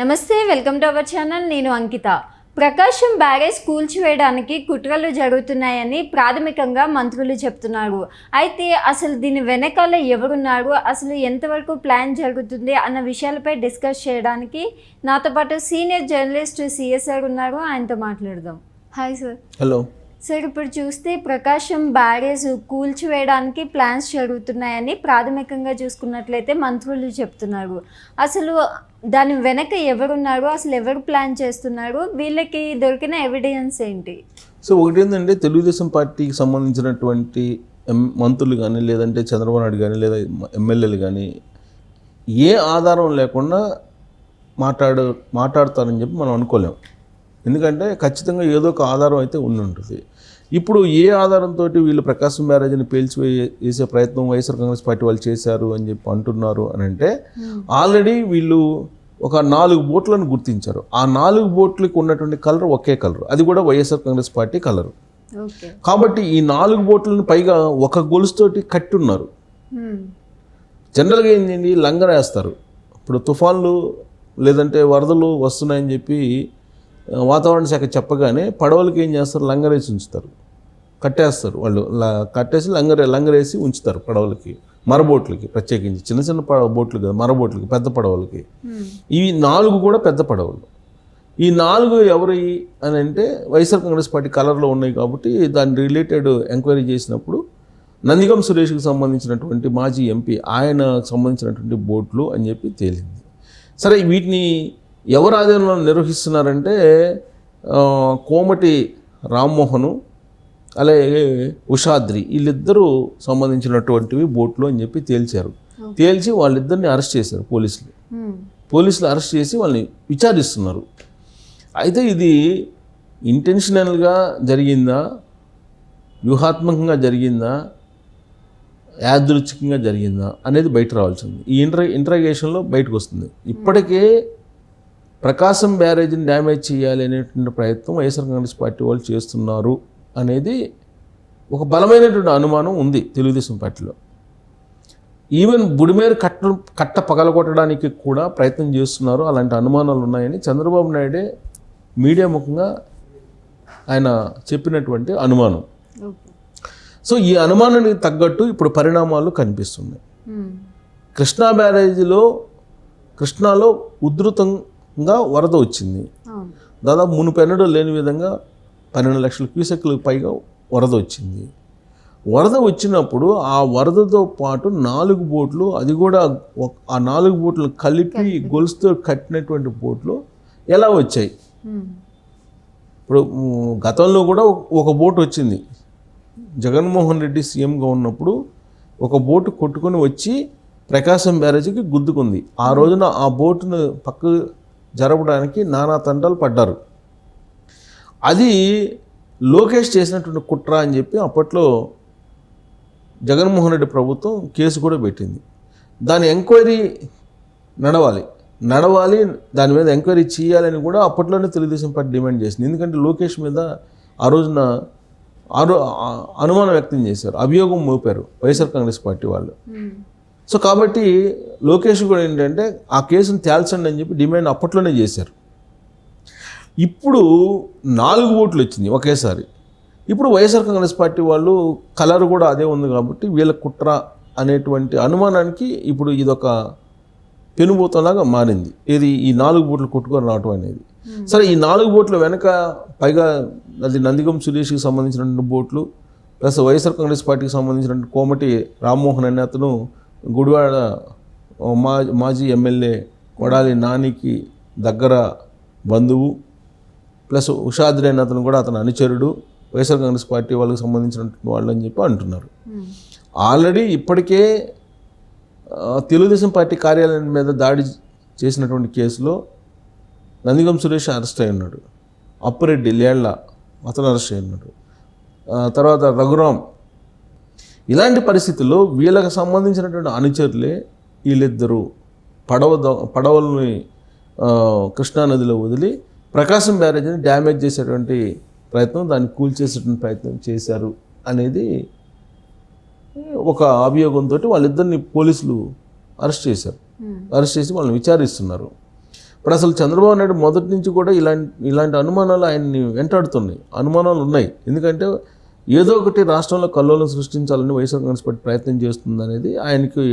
నమస్తే, welcome to our channel. నేను అంకిత. ప్రకాశం barrage కూల్చివేయడానికి కుట్రలు జరుగుతున్నాయని ప్రాథమికంగా మంత్రులు చెప్తున్నారు. అయితే అసలు దీని వెనకాల ఎవరున్నారు, అసలు ఎంతవరకు ప్లాన్ జరుగుతుంది అన్న విషయాలపై డిస్కస్ చేయడానికి నాతో పాటు సీనియర్ జర్నలిస్ట్ సిఎస్ఆర్ ఉన్నారు. ఆయనతో మాట్లాడదాం. Hi sir. హలో సార్, ఇప్పుడు చూస్తే ప్రకాశం బ్యారేజ్ కూల్చివేయడానికి ప్లాన్స్ జరుగుతున్నాయని ప్రాథమికంగా చూసుకున్నట్లయితే మంత్రులు చెప్తున్నారు. అసలు దాని వెనక ఎవరున్నారు, అసలు ఎవరు ప్లాన్ చేస్తున్నారు, వీళ్ళకి దొరికిన ఎవిడెన్స్ ఏంటి? సో ఒకటి ఏంటంటే, తెలుగుదేశం పార్టీకి సంబంధించినటువంటి మంత్రులు కానీ, లేదంటే చంద్రబాబు నాయుడు కానీ, లేదా ఎమ్మెల్యేలు కానీ ఏ ఆధారం లేకుండా మాట్లాడతారని చెప్పి మనం అనుకోలేం. ఎందుకంటే ఖచ్చితంగా ఏదో ఒక ఆధారం అయితే ఉంటుంది. ఇప్పుడు ఏ ఆధారంతో వీళ్ళు ప్రకాశం బ్యారేజ్ని వేసే ప్రయత్నం వైఎస్ఆర్ కాంగ్రెస్ పార్టీ వాళ్ళు చేశారు అని చెప్పి అంటున్నారు అని అంటే, ఆల్రెడీ వీళ్ళు ఒక 4 బోట్లను గుర్తించారు. ఆ 4 బోట్లకు ఉన్నటువంటి కలర్ ఒకే కలర్, అది కూడా వైఎస్ఆర్ కాంగ్రెస్ పార్టీ కలరు. కాబట్టి ఈ 4 బోట్లను పైగా ఒక గొలుసుతోటి కట్టి ఉన్నారు. జనరల్గా ఏంటండి, లంగర్ వేస్తారు. ఇప్పుడు తుఫాన్లు లేదంటే వరదలు వస్తున్నాయని చెప్పి వాతావరణ శాఖ చెప్పగానే పడవలకి ఏం చేస్తారు, లంగరేసి ఉంచుతారు, కట్టేస్తారు. వాళ్ళు కట్టేసి లంగరేసి ఉంచుతారు పడవలకి, మరబోట్లకి, ప్రత్యేకించి చిన్న చిన్న బోట్లు కదా, మరబోట్లకి, పెద్ద పడవలకి. ఇవి 4 కూడా పెద్ద పడవలు. ఈ 4 ఎవరు అని అంటే వైఎస్ఆర్ కాంగ్రెస్ పార్టీ కలర్లో ఉన్నాయి. కాబట్టి దాని రిలేటెడ్ ఎంక్వైరీ చేసినప్పుడు నందిగం సురేష్కి సంబంధించినటువంటి మాజీ ఎంపీ, ఆయనకు సంబంధించినటువంటి బోట్లు అని చెప్పి తేలింది. సరే, వీటిని ఎవరు ఆధీనంలో నిర్వహిస్తున్నారంటే కోమటి రామ్మోహను అలాగే ఉషాద్రి, వీళ్ళిద్దరూ సంబంధించినటువంటివి బోట్లు అని చెప్పి తేల్చి వాళ్ళిద్దరిని అరెస్ట్ చేశారు పోలీసులు అరెస్ట్ చేసి వాళ్ళని విచారిస్తున్నారు. అయితే ఇది ఇంటెన్షనల్గా జరిగిందా, వ్యూహాత్మకంగా జరిగిందా, యాదృచ్ఛికంగా జరిగిందా అనేది బయట రావాల్సింది. ఈ ఇంట్రాగేషన్లో బయటకు వస్తుంది. ఇప్పటికే ప్రకాశం బ్యారేజ్ని డ్యామేజ్ చేయాలి అనేటువంటి ప్రయత్నం వైఎస్ఆర్ కాంగ్రెస్ పార్టీ వాళ్ళు చేస్తున్నారు అనేది ఒక బలమైనటువంటి అనుమానం ఉంది తెలుగుదేశం పార్టీలో. ఈవెన్ బుడిమేరు కట్ట పగలగొట్టడానికి కూడా ప్రయత్నం చేస్తున్నారు. అలాంటి అనుమానాలు ఉన్నాయని చంద్రబాబు నాయుడే మీడియా ముఖంగా ఆయన చెప్పినటువంటి అనుమానం. సో ఈ అనుమానానికి తగ్గట్టు ఇప్పుడు పరిణామాలు కనిపిస్తున్నాయి. కృష్ణా బ్యారేజీలో కృష్ణాలో ఉధృతంగా వరద వచ్చింది. దాదాపు మునుపెన్నడూ లేని విధంగా 12 లక్షల క్యూసెక్లకు పైగా వరద వచ్చింది. వరద వచ్చినప్పుడు ఆ వరదతో పాటు 4 బోట్లు, అది కూడా ఆ 4 బోట్లు కలిపి గొలుసుతో కట్టినటువంటి బోట్లు ఎలా వచ్చాయి? ఇప్పుడు గతంలో కూడా ఒక బోట్ వచ్చింది. జగన్మోహన్ రెడ్డి సీఎంగా ఉన్నప్పుడు ఒక బోటు కొట్టుకొని వచ్చి ప్రకాశం బ్యారేజీకి గుద్దుకుంది. ఆ రోజున ఆ బోటును పక్కకు జరపడానికి నానా తంటాలు పడ్డారు. అది లోకేష్ చేసినటువంటి కుట్ర అని చెప్పి అప్పట్లో జగన్మోహన్ రెడ్డి ప్రభుత్వం కేసు కూడా పెట్టింది. దాని ఎంక్వైరీ నడవాలి, దాని మీద ఎంక్వైరీ చేయాలని కూడా అప్పట్లోనే తెలుగుదేశం పార్టీ డిమాండ్ చేసింది. ఎందుకంటే లోకేష్ మీద ఆ రోజున అనుమానం వ్యక్తం చేశారు, అభియోగం మోపారు వైఎస్ఆర్ కాంగ్రెస్ పార్టీ వాళ్ళు. సో కాబట్టి లోకేష్ కూడా ఏంటంటే ఆ కేసును తేల్చండి అని చెప్పి డిమాండ్ అప్పట్లోనే చేశారు. ఇప్పుడు 4 బోట్లు వచ్చింది ఒకేసారి. ఇప్పుడు వైఎస్ఆర్ కాంగ్రెస్ పార్టీ వాళ్ళు కలర్ కూడా అదే ఉంది కాబట్టి వీళ్ళ కుట్ర అనేటువంటి అనుమానానికి ఇప్పుడు ఇదొక పెనుబోతంలాగా మారింది. ఇది ఈ 4 బోట్లు కొట్టుకొని రావటం అనేది. సరే, ఈ 4 బోట్ల వెనక పైగా అది నందిగం సురేష్కి సంబంధించినటువంటి బోట్లు, ప్లస్ వైఎస్ఆర్ కాంగ్రెస్ పార్టీకి సంబంధించినటువంటి కోమటి రామ్మోహన్ అనే అతను గుడివాడ మాజీ ఎమ్మెల్యే కొడాలి నానికి దగ్గర బంధువు, ప్లస్ ఉషాద్రి అనే అతను కూడా అతని అనుచరుడు, వైఎస్ఆర్ కాంగ్రెస్ పార్టీ వాళ్ళకి సంబంధించినటువంటి వాళ్ళు అని చెప్పి అంటున్నారు. ఆల్రెడీ ఇప్పటికే తెలుగుదేశం పార్టీ కార్యాలయం మీద దాడి చేసినటువంటి కేసులో నందిగం సురేష్ అరెస్ట్ అయి ఉన్నాడు. అప్పిరెడ్డి లేళ్ల అతను అరెస్ట్ అయి ఉన్నాడు. తర్వాత రఘురామ్. ఇలాంటి పరిస్థితుల్లో వీళ్ళకి సంబంధించినటువంటి అనుచరులే వీళ్ళిద్దరూ పడవల్ని కృష్ణానదిలో వదిలి ప్రకాశం బ్యారేజ్ని డ్యామేజ్ చేసేటువంటి ప్రయత్నం, దాన్ని కూల్చేసేటువంటి ప్రయత్నం చేశారు అనేది ఒక అభియోగంతో వాళ్ళిద్దరిని పోలీసులు అరెస్ట్ చేశారు. అరెస్ట్ చేసి వాళ్ళని విచారిస్తున్నారు. ఇప్పుడు అసలు చంద్రబాబు నాయుడు మొదటి నుంచి కూడా ఇలాంటి అనుమానాలు ఆయన్ని వెంటాడుతున్నాయి, అనుమానాలు ఉన్నాయి. ఎందుకంటే ఏదో ఒకటి రాష్ట్రంలో కల్లోలం సృష్టించాలని వైఎస్ఆర్ కాంగ్రెస్ పార్టీ ప్రయత్నం చేస్తుంది అనేది ఆయనకి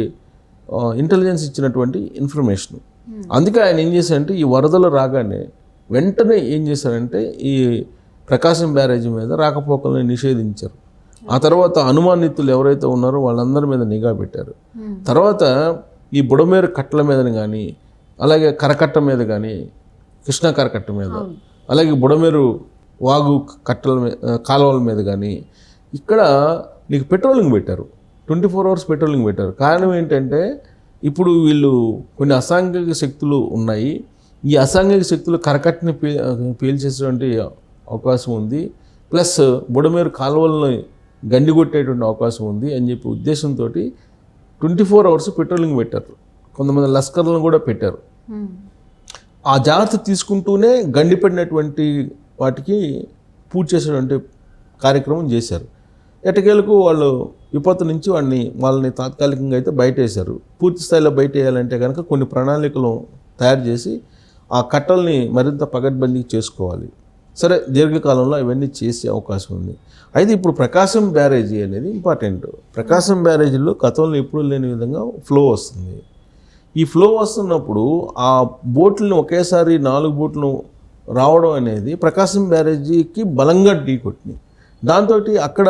ఇంటెలిజెన్స్ ఇచ్చినటువంటి ఇన్ఫర్మేషన్. అందుకే ఆయన ఏం చేశారంటే ఈ వరదలు రాగానే వెంటనే ఏం చేశారంటే ఈ ప్రకాశం బ్యారేజీ మీద రాకపోకలను నిషేధించారు. ఆ తర్వాత అనుమానితులు ఎవరైతే ఉన్నారో వాళ్ళందరి మీద నిఘా పెట్టారు. తర్వాత ఈ బుడమేరు కట్టల మీద కానీ, అలాగే కరకట్ట మీద కానీ, కృష్ణా కరకట్ట మీద, అలాగే బుడమేరు వాగు కట్టల మీద, కాలువల మీద కానీ ఇక్కడ నీకు పెట్రోలింగ్ పెట్టారు, 24 hours పెట్రోలింగ్ పెట్టారు. కారణం ఏంటంటే ఇప్పుడు వీళ్ళు కొన్ని అసాంఘిక శక్తులు ఉన్నాయి, ఈ అసాంఘిక శక్తులు కరకట్టని పేల్చేటువంటి అవకాశం ఉంది, ప్లస్ బుడమేరు కాలువలను గండిగొట్టేటువంటి అవకాశం ఉంది అని చెప్పి ఉద్దేశంతో 24 hours పెట్రోలింగ్ పెట్టారు. కొంతమంది లస్కర్లను కూడా పెట్టారు. ఆ జాగ్రత్త తీసుకుంటూనే గండిపడినటువంటి వాటికి పూర్తి చేసేటువంటి కార్యక్రమం చేశారు. ఎటకేలకు వాళ్ళు విపత్తు నుంచి వాళ్ళని తాత్కాలికంగా అయితే బయట వేశారు. పూర్తి స్థాయిలో బయట వేయాలంటే కనుక కొన్ని ప్రణాళికలు తయారు చేసి ఆ కట్టల్ని మరింత పగడ్బందీ చేసుకోవాలి. సరే, దీర్ఘకాలంలో ఇవన్నీ చేసే అవకాశం ఉంది. అయితే ఇప్పుడు ప్రకాశం బ్యారేజీ అనేది ఇంపార్టెంట్. ప్రకాశం బ్యారేజీలో గతంలో ఎప్పుడూ లేని విధంగా ఫ్లో వస్తుంది. ఈ ఫ్లో వస్తున్నప్పుడు ఆ బోట్లను ఒకేసారి 4 బోట్లు రావడం అనేది ప్రకాశం బ్యారేజీకి బలంగా ఢీకొట్టింది. దాంతో అక్కడ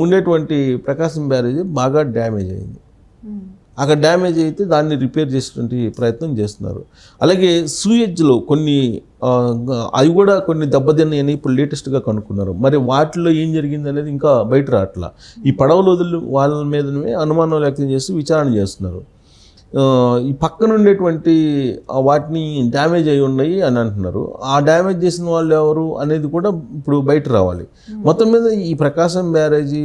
ఉండేటువంటి ప్రకాశం బ్యారేజీ బాగా డ్యామేజ్ అయింది. అక్కడ డ్యామేజ్ అయితే దాన్ని రిపేర్ చేసేటువంటి ప్రయత్నం చేస్తున్నారు. అలాగే సూయెజ్లో కొన్ని అవి కూడా కొన్ని దెబ్బతిన్నాయని ఇప్పుడు లేటెస్ట్గా కనుక్కున్నారు. మరి వాటిలో ఏం జరిగింది అనేది ఇంకా బయట రావట్లా. ఈ పడవలు వదిలి వాళ్ళ మీదనే అనుమానం వ్యక్తం చేస్తూ విచారణ చేస్తున్నారు. ఈ పక్కన ఉండేటువంటి వాటిని డ్యామేజ్ అయి ఉన్నాయి అని అంటున్నారు. ఆ డ్యామేజ్ చేసిన వాళ్ళు ఎవరు అనేది కూడా ఇప్పుడు బయట రావాలి. మొత్తం మీద ఈ ప్రకాశం బ్యారేజీ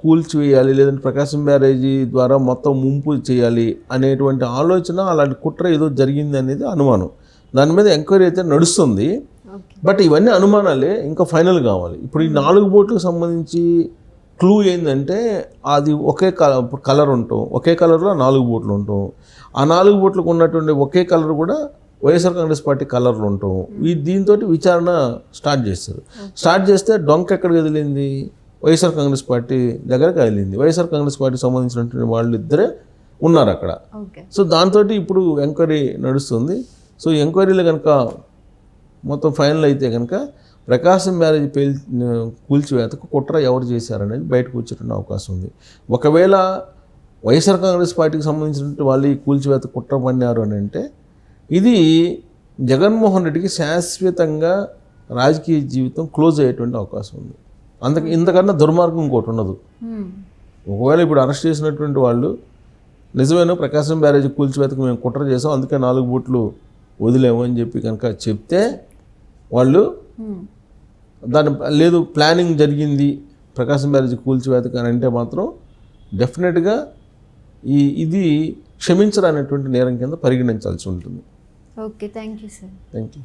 కూల్చివేయాలి, లేదంటే ప్రకాశం బ్యారేజీ ద్వారా మొత్తం ముంపు చేయాలి అనేటువంటి ఆలోచన, అలాంటి కుట్ర ఏదో జరిగింది అనేది అనుమానం. దాని మీద ఎంక్వైరీ అయితే నడుస్తుంది. బట్ ఇవన్నీ అనుమానాలే, ఇంకా ఫైనల్ కావాలి. ఇప్పుడు ఈ 4 బోట్లకు సంబంధించి క్లూ ఏంటంటే అది ఒకే కలర్ ఉంటాం, ఒకే కలర్లో 4 బోట్లు ఉంటాం. ఆ 4 బోట్లకు ఉన్నటువంటి ఒకే కలర్ కూడా వైఎస్ఆర్ కాంగ్రెస్ పార్టీ కలర్లు ఉంటాం. దీంతో విచారణ స్టార్ట్ చేస్తారు. స్టార్ట్ చేస్తే డొంక ఎక్కడికి వదిలింది? వైఎస్ఆర్ కాంగ్రెస్ పార్టీ దగ్గరకు వెళ్ళింది. వైఎస్ఆర్ కాంగ్రెస్ పార్టీకి సంబంధించినటువంటి వాళ్ళు ఇద్దరే ఉన్నారు అక్కడ. సో దాంతో ఇప్పుడు ఎంక్వైరీ నడుస్తుంది. సో ఎంక్వైరీలో కనుక మొత్తం ఫైనల్ అయితే కనుక ప్రకాశం బ్యారేజీ కూల్చివేతకు కుట్ర ఎవరు చేశారనేది బయటకు వచ్చేటువంటి అవకాశం ఉంది. ఒకవేళ వైఎస్ఆర్ కాంగ్రెస్ పార్టీకి సంబంధించినటువంటి వాళ్ళు ఈ కూల్చివేత కుట్ర పన్నారు అని అంటే ఇది జగన్మోహన్ రెడ్డికి శాశ్వతంగా రాజకీయ జీవితం క్లోజ్ అయ్యేటువంటి అవకాశం ఉంది. ఇంతకన్నా దుర్మార్గం ఇంకోటి ఉండదు. ఒకవేళ ఇప్పుడు అరెస్ట్ చేసినటువంటి వాళ్ళు నిజమైన ప్రకాశం బ్యారేజీ కూల్చివేతకు మేము కుట్ర చేసాం, అందుకే 4 బోట్లు వదిలేము అని చెప్పి కనుక చెప్తే వాళ్ళు దాని లేదు ప్లానింగ్ జరిగింది ప్రకాశం బ్యారేజీ కూల్చివేతకు అని అంటే మాత్రం డెఫినెట్గా ఇది క్షమించరానటువంటి నేరం కింద పరిగణించాల్సి ఉంటుంది. Okay, thank you sir. Thank you.